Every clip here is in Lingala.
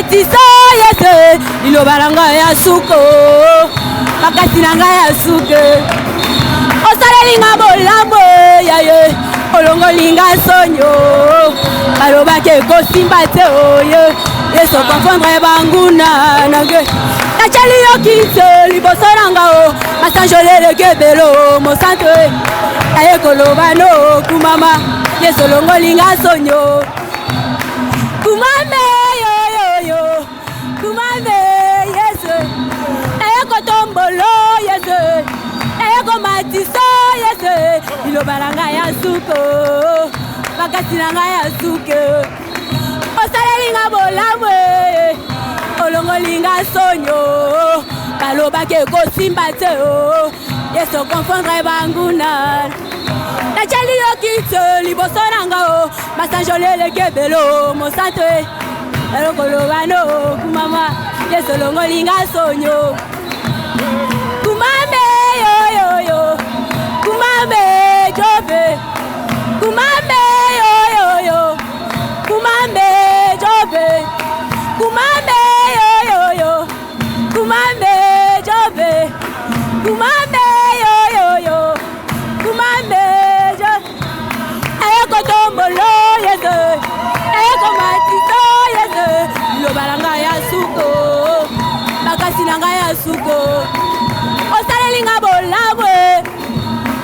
matiso Yesu liloba nanga ya suko makasi nanga ya suke osalelinga bolambo yaye olongolinga sonyo balobake kosimba te oyo Yesu confondre banguna nange nachali yokite liboso nanga o masanjolele kebelo mosanto aye koloba no kumama Yesu olongolinga sonyo kumame yo kumame Yesu aye kotombolo Yesu aye komatiso Yesu liloba nanga ya suko makasi nanga ya suke osalelinga bolamwe olongolinga sonyo balobake kosimba te o Yesu confondre banguna nachali yokite liboso nanga o masanjolele kebelo mosanto elokoloba no kumama Yesu olongolinga sonyo kumame yo kumame jobe kumame yo kumame jobe kumame yo kumame jobe kumame yo kumame jobe ayeko tombolo Yesu ayeko matiso Yesu liloba nanga ya suko makasi nanga ya suko osalelinga bolamwe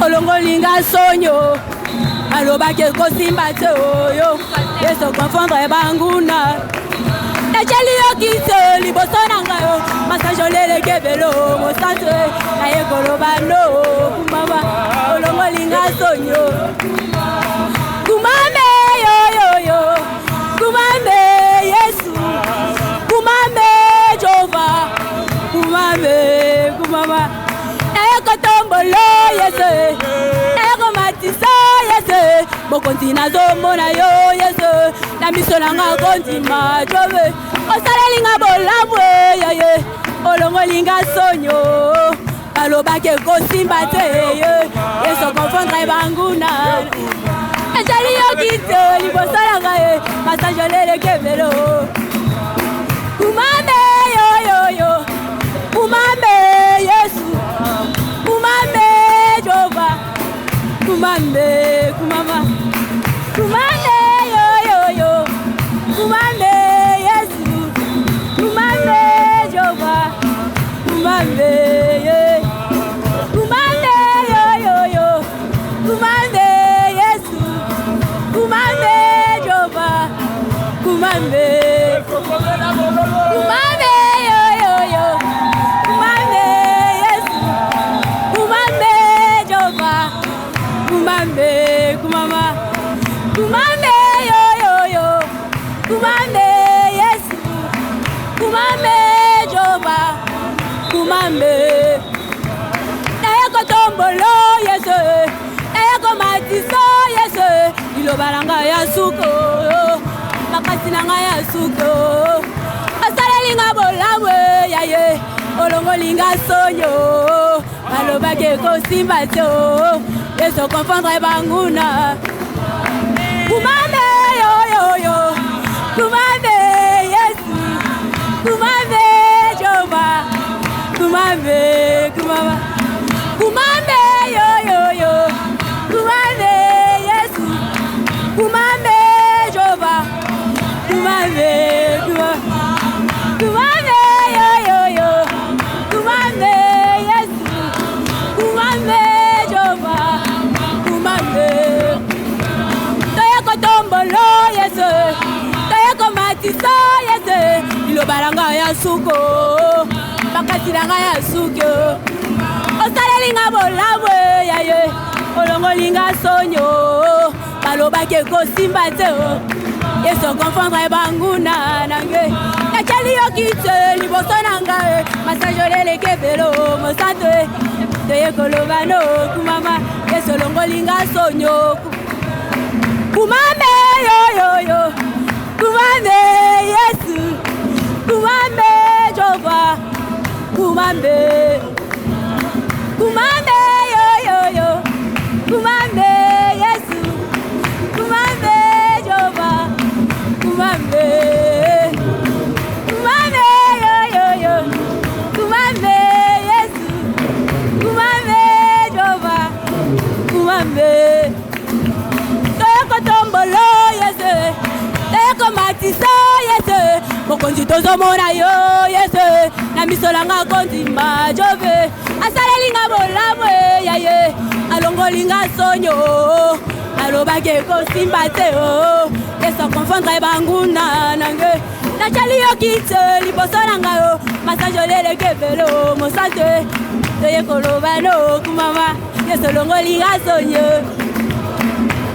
olongolinga sonyo alobake kosimba te oyo Yesu confondre banguna nachali yokite liboso nanga yo masanjolele kebelo mosanto aye koloba no kumama olongolinga sonyo kumame yo kumame Yesu kumame Jehova kumama aye kotombolo Yesu aye komatisa Yesu bokonzi nazomona yo Yesu na miso nanga kontima jobe osalelinga bolamwe yaye olongolinga sonyo balobake kosimba te Yesu confondre banguna achali yokite liboso nanga ye masanjolele kebelo kumame yo kumame Yesu kumame Jehova kumame kumama kumame yo kumame Yesu kumame Jehova kumame kumame yo kumame Yesu kumame Jehova kumame kumame yo kumame Yesu kumame Jehova kumame kumama kumame yo kumame Yesu kumame Jehova kumame ayeko tombolo Yesu ayeko matiso Yesu liloba nanga ya suko makasi nanga ya suko osalelinga bolamwe yaye olongolinga sonyo balobake kosimba te o Yesu confondre banguna kumame yo kumame Yesu kumame Jehova kumame kumame yo kumame Yesu kumame Jehova kumame kumame yo kumame Yesu kumame Jehova kumame toyeko tombolo Yesu toyeko matiso Yesu liloba nanga ya suko makasi nanga ya suko osalelinga bolamwe yaye olongolinga sonyo balobake kosimba te o Yesu confondre banguna nange nachali yokite liboso nanga masanjolele kebelo mosanto toyekoloba no kumama Yesu olongolinga sonyo kumame yo kumame Yesu kumame Jehova kumame kumame yo kumame Yesu kumame Jehova kumame tozomona yo Yesu na misolanga kondima jove asalelinga bolamu yaye alongolinga sonyo alobake kosimba te o Yesu confondre banguna nange nachali yo kite liboso nanga yo masajolele kevelo mosante toye kolobano kumama Yesu longolinga sonyo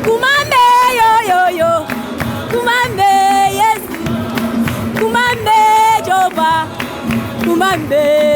kumambe yo kumambe Yesu kumambe Jova kumambe